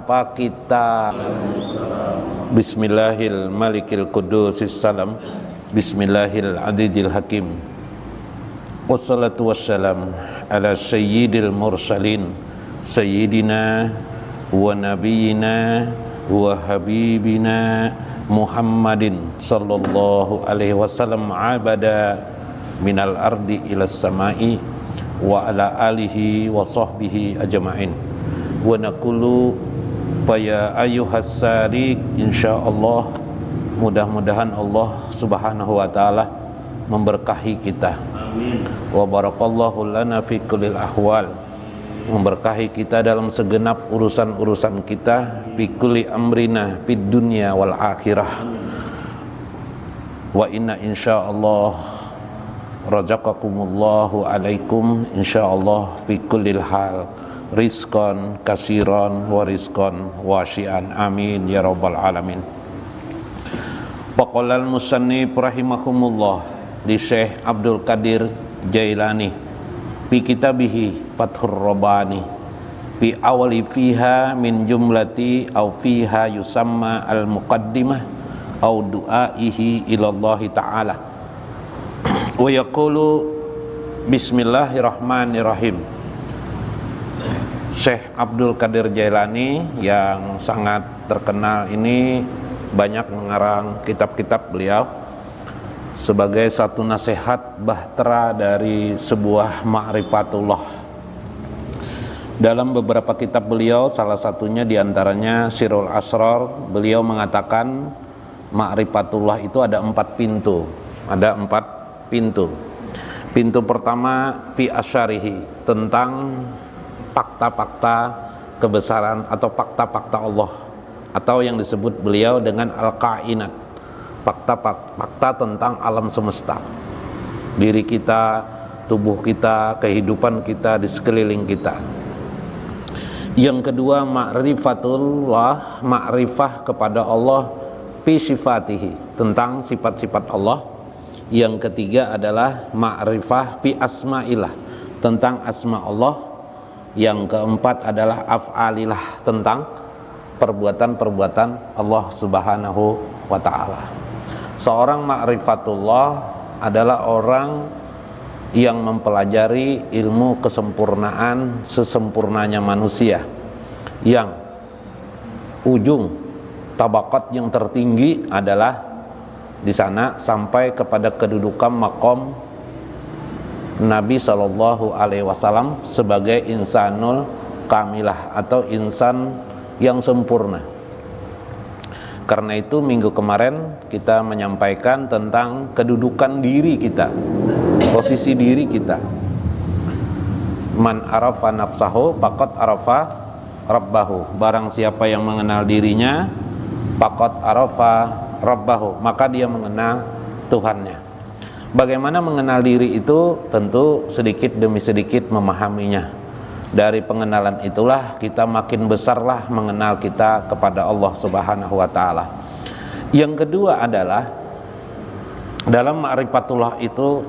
tanpa kita Bismillahil Malikil Qudusis Salam, Bismillahil Adidil Hakim, wassalatu wassalam ala sayyidil mursalin sayyidina wa nabiyina wa habibina Muhammadin sallallahu alaihi wasallam abada minal ardi ilas samai wa ala alihi wa sahbihi ajma'in. Wa naqulu ya ayyuhas sadiq, insyaallah mudah-mudahan Allah Subhanahu wa taala memberkahi kita. Amin. Wa barakallahu lana fi kullil ahwal, memberkahi kita dalam segenap urusan-urusan kita, fi kulli amrina fid dunya wal akhirah. Wa inna insyaallah razaqakumullahu alaikum insyaallah fi kullil hal rizqan kasiran wa rizqan wasi'an, amin ya rabbal alamin. Waqalal musannif rahimahumullah di Syekh Abdul Qadir Jailani fi kitabihi Fathur Rabbani fi awali fiha min jumlati aw fiha yusamma al muqaddimah aw du'aihi ilallahi ta'ala wa yaqulu bismillahirrahmanirrahim. Syekh Abdul Qadir Jailani yang sangat terkenal ini banyak mengarang kitab-kitab beliau sebagai satu nasihat bahtera dari sebuah ma'rifatullah. Dalam beberapa kitab beliau, salah satunya diantaranya Sirul Asrar, beliau mengatakan ma'rifatullah itu ada 4 pintu. Ada 4 pintu. Pintu pertama fi asyarihi, tentang fakta-fakta kebesaran atau fakta-fakta Allah, atau yang disebut beliau dengan al-kainat, fakta-fakta tentang alam semesta, diri kita, tubuh kita, kehidupan kita di sekeliling kita. Yang kedua ma'rifatullah, ma'rifah kepada Allah fi sifatihi, tentang sifat-sifat Allah. Yang ketiga adalah ma'rifah fi asma'illah, tentang asma Allah. Yang keempat adalah af'alillah, tentang perbuatan-perbuatan Allah Subhanahu wa ta'ala. Seorang ma'rifatullah adalah orang yang mempelajari ilmu kesempurnaan sesempurnanya manusia, yang ujung tabakat yang tertinggi adalah di sana sampai kepada kedudukan makom Nabi Shallallahu Alaihi Wasallam sebagai insanul kamilah atau insan yang sempurna. Karena itu minggu kemarin kita menyampaikan tentang kedudukan diri kita, posisi diri kita. Man arafa nafsahu faqad arafa rabbahu. Barang siapa yang mengenal dirinya, faqad arafa rabbahu, maka dia mengenal Tuhannya. Bagaimana mengenal diri itu? Tentu sedikit demi sedikit memahaminya. Dari pengenalan itulah kita makin besarlah mengenal kita kepada Allah Subhanahu wa ta'ala. Yang kedua adalah dalam ma'rifatullah itu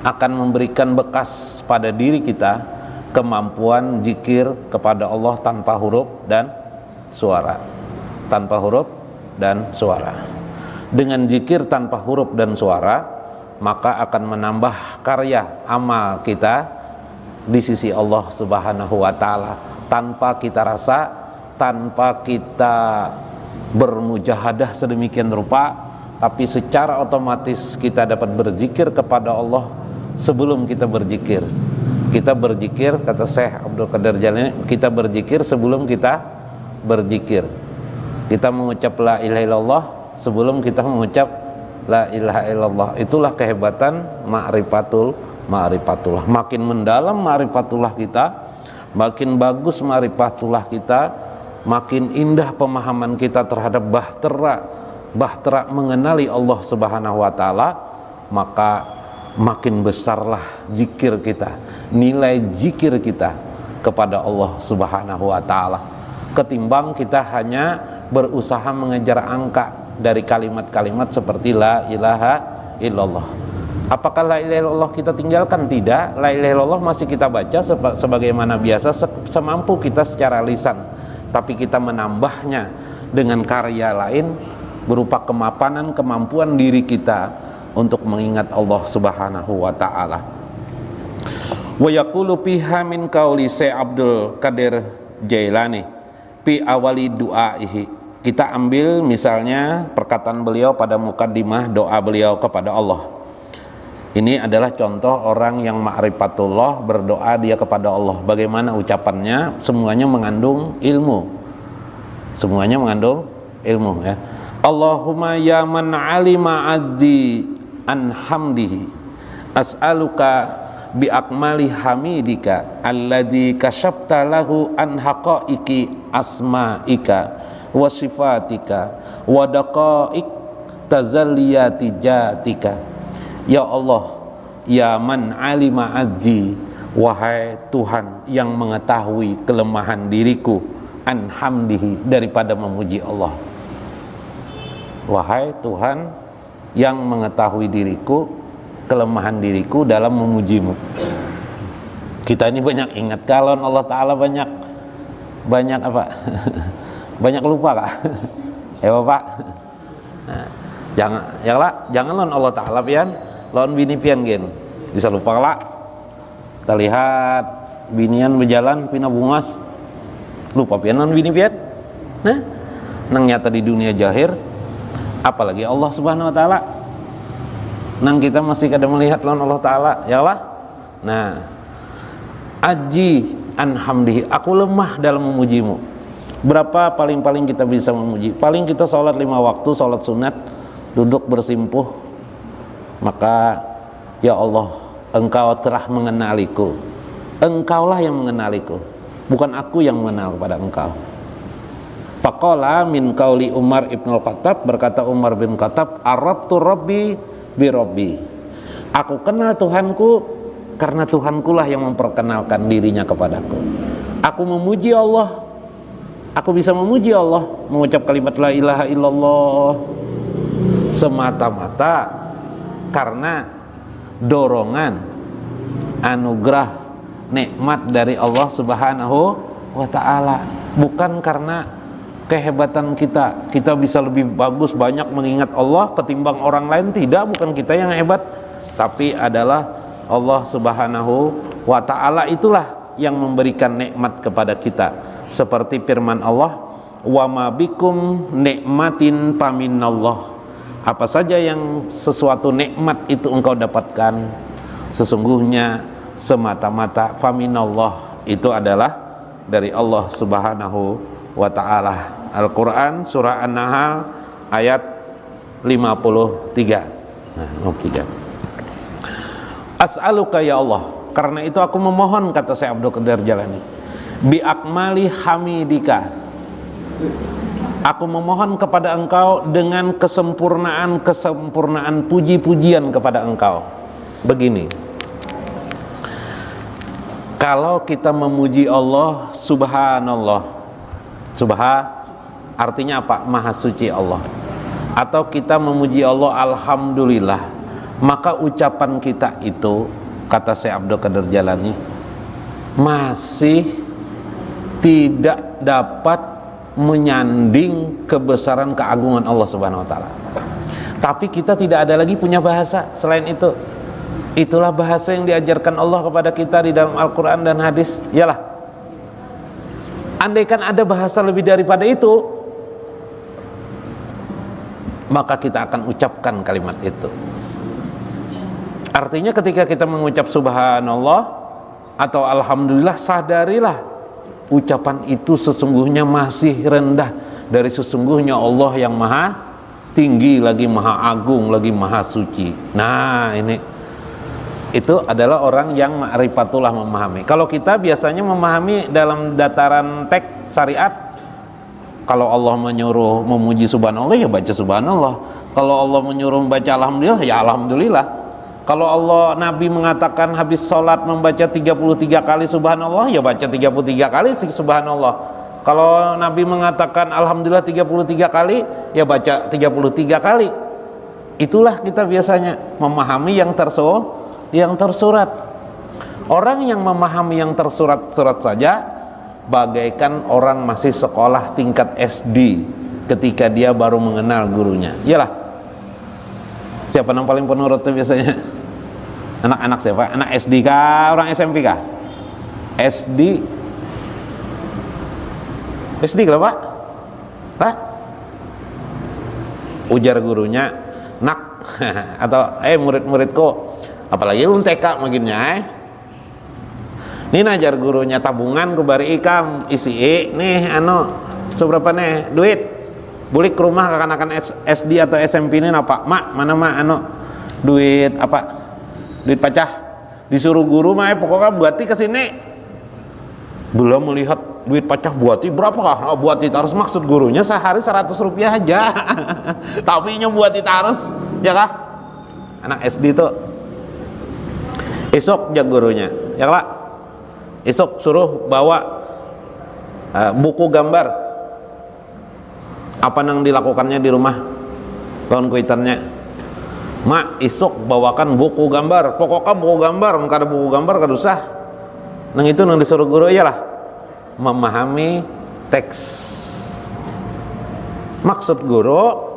akan memberikan bekas pada diri kita kemampuan zikir kepada Allah tanpa huruf dan suara. Tanpa huruf dan suara. Dengan zikir tanpa huruf dan suara, maka akan menambah karya amal kita di sisi Allah Subhanahu wa ta'ala, tanpa kita rasa, tanpa kita bermujahadah sedemikian rupa, tapi secara otomatis kita dapat berzikir kepada Allah sebelum kita berzikir. Kita berzikir, kata Syekh Abdul Qadir Jailani, kita berzikir sebelum kita berzikir. Kita mengucap la ilaha illallah sebelum kita mengucap la ilaha illallah. Itulah kehebatan ma'rifatullah. Makin mendalam ma'rifatullah kita, makin bagus ma'rifatullah kita, makin indah pemahaman kita terhadap bahtera mengenali Allah Subhanahu wa ta'ala, maka makin besarlah zikir kita, nilai zikir kita kepada Allah Subhanahu wa ta'ala, ketimbang kita hanya berusaha mengejar angka dari kalimat-kalimat seperti la ilaha illallah. Apakah la ilaha illallah kita tinggalkan? Tidak. La ilaha illallah masih kita baca sebagaimana biasa semampu kita secara lisan. tapi kita menambahnya dengan karya lain berupa kemapanan, kemampuan diri kita untuk mengingat Allah Subhanahu wa taala. Wa yaqulu fiha min qauli Syekh Abdul Qadir Jailani fi awali du'aihi. Kita ambil misalnya perkataan beliau pada mukaddimah doa beliau kepada Allah. Ini adalah contoh orang yang ma'rifatullah, berdoa dia kepada Allah. Bagaimana ucapannya? Semuanya mengandung ilmu. Semuanya mengandung ilmu, ya. Allahumma ya man alima azzi an hamdihi as'aluka bi akmali hamidika alladzi kasyafta lahu an haqaiqi asma'ika wa sifatika wa daqaiq tazalliyati jatika. Ya Allah, ya man alima azzi, wahai Tuhan yang mengetahui kelemahan diriku, an hamdihi, daripada memuji Allah. Wahai Tuhan yang mengetahui diriku, kelemahan diriku dalam memujimu. Kita ini banyak ingat kalau Allah Ta'ala, banyak apa? Banyak lupa, Kak. Ya Bapak, nah, jangan lawan Allah Ta'ala pian, lawan bini pian gen bisa lupa lah. Kita lihat binian berjalan pina bungas, lupa pian lawan bini pian. Nah, nang nyata di dunia jahir, apalagi Allah Subhanahu wa taala. Nang kita masih kada melihat lawan Allah Ta'ala, ya Allah. Nah, aji anhamdihi, aku lemah dalam memujimu. Berapa paling-paling kita bisa memuji? Paling kita sholat 5 waktu, sholat sunat, duduk bersimpuh, maka ya Allah, engkau telah mengenaliku. Engkaulah yang mengenaliku, bukan aku yang mengenal kepada engkau. Faqala min qauli Umar ibn al-Khattab, berkata Umar bin Khattab, arabtu rabbi bi rabbi, aku kenal Tuhanku karena Tuhanku lah yang memperkenalkan dirinya kepadaku. Aku memuji Allah, aku bisa memuji Allah, mengucap kalimat la ilaha illallah semata-mata karena dorongan, anugerah, nikmat dari Allah Subhanahu wa ta'ala, bukan karena kehebatan kita bisa lebih bagus, banyak mengingat Allah ketimbang orang lain. Tidak, bukan kita yang hebat, tapi adalah Allah Subhanahu wa ta'ala, itulah yang memberikan nikmat kepada kita. Seperti firman Allah, wa ma bikum nikmatin paminallah, apa saja yang sesuatu nikmat itu engkau dapatkan, sesungguhnya semata-mata faminallah, itu adalah dari Allah Subhanahu wa ta'ala. Al-Quran surah An-Nahl ayat 53. Nah, 53. As'aluka ya Allah, karena itu aku memohon, kata Syekh Abdul Qadir Jailani, bi akmali hamidika, aku memohon kepada engkau dengan kesempurnaan puji-pujian kepada engkau. Begini, kalau kita memuji Allah subhanallah, artinya apa? Maha suci Allah. Atau kita memuji Allah alhamdulillah, maka ucapan kita itu, kata Syekh Abdul Qadir Jailani, masih tidak dapat menyanding kebesaran keagungan Allah Subhanahu wa taala. Tapi kita tidak ada lagi punya bahasa selain itu. Itulah bahasa yang diajarkan Allah kepada kita di dalam Al-Quran dan hadis. Yalah, andaikan ada bahasa lebih daripada itu, maka kita akan ucapkan kalimat itu. Artinya ketika kita mengucap subhanallah atau alhamdulillah, sadarilah ucapan itu sesungguhnya masih rendah dari sesungguhnya Allah yang maha tinggi, lagi maha agung, lagi maha suci. Nah, itu adalah orang yang ma'rifatullah, memahami. Kalau kita biasanya memahami dalam dataran teks syariat, kalau Allah menyuruh memuji subhanallah, ya baca subhanallah. Kalau Allah menyuruh membaca alhamdulillah, ya alhamdulillah. Kalau Allah, Nabi mengatakan habis sholat membaca 33 kali subhanallah, ya baca 33 kali subhanallah. Kalau Nabi mengatakan alhamdulillah 33 kali, ya baca 33 kali. Itulah kita biasanya memahami yang tersurat. Orang yang memahami yang tersurat-surat saja bagaikan orang masih sekolah tingkat SD ketika dia baru mengenal gurunya. Iyalah. Siapa yang paling penurut tuh biasanya? Anak-anak siapa? Anak SD kah? Orang SMP kah? SD. SD kenapa? Hah? Ujar gurunya, nak atau murid-muridku, apalagi lu TK maginnya ini najar gurunya tabungan ku bari ikam isi nih seberapa nih duit bulik ke rumah kekanakan SD atau SMP ini apa mak mana mak duit apa duit pacah disuruh guru mah pokoknya buati kesini belum melihat duit pacah buati berapa kah buati harus maksud gurunya sehari 100 rupiah aja tapi nya buati harus ya kah anak SD tuh esok jak gurunya ya kah esok suruh bawa buku gambar apa yang dilakukannya di rumah lawan kuitannya mak esok bawakan buku gambar pokoknya buku gambar muka ada buku gambar kada usah nang itu nang disuruh guru iyalah memahami teks maksud guru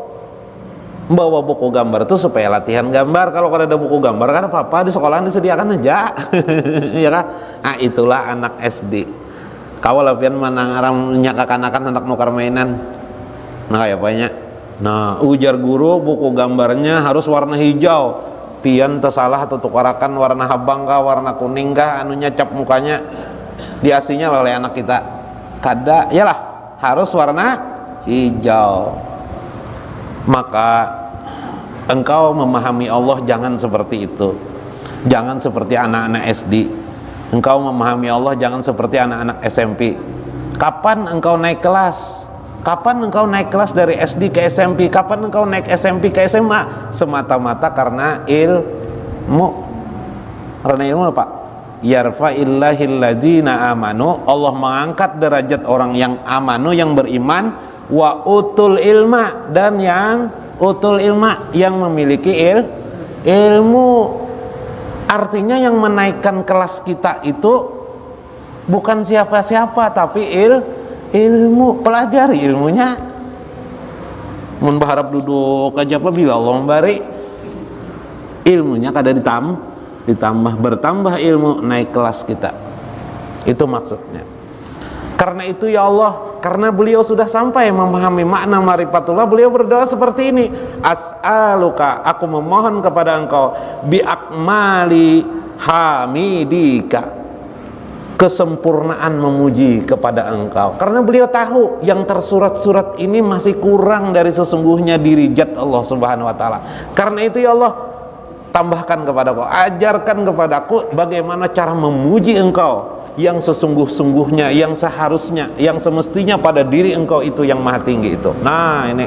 bawa buku gambar itu supaya latihan gambar kalau ada buku gambar kan apa-apa di sekolahan disediakan aja ya kan nah itulah anak SD kau latihan menangaramnya kekanakan anak nukar mainan nah kayak apanya nah ujar guru buku gambarnya harus warna hijau pian tersalah atau tukarakan warna habang kah warna kuning kah anunya cap mukanya diasinya oleh anak kita kada yalah harus warna hijau. Maka engkau memahami Allah jangan seperti itu, jangan seperti anak-anak SD. Engkau memahami Allah jangan seperti anak-anak SMP. Kapan engkau naik kelas? Kapan engkau naik kelas dari SD ke SMP? Kapan engkau naik SMP ke SMA? Semata-mata karena ilmu. Karena ilmu apa? Yarfa'illahil ladzina amanu, Allah mengangkat derajat orang yang amanu, yang beriman, wa utul ilma, dan yang utul ilma, yang memiliki ilmu. Artinya yang menaikkan kelas kita itu bukan siapa-siapa tapi ilmu. Pelajari ilmunya. Mun berharap duduk aja apabila Allah memberi ilmunya kada ditambah bertambah ilmu naik kelas kita. Itu maksudnya. Karena itu ya Allah, karena beliau sudah sampai memahami makna marifatullah, beliau berdoa seperti ini, as'aluka, aku memohon kepada engkau, biakmali hamidika, kesempurnaan memuji kepada engkau. Karena beliau tahu yang tersurat-surat ini masih kurang dari sesungguhnya diri zat Allah subhanahu wa ta'ala. Karena itu ya Allah, tambahkan kepadaku, ajarkan kepadaku bagaimana cara memuji engkau yang sesungguh-sungguhnya, yang seharusnya, yang semestinya pada diri engkau itu yang maha tinggi itu. Nah ini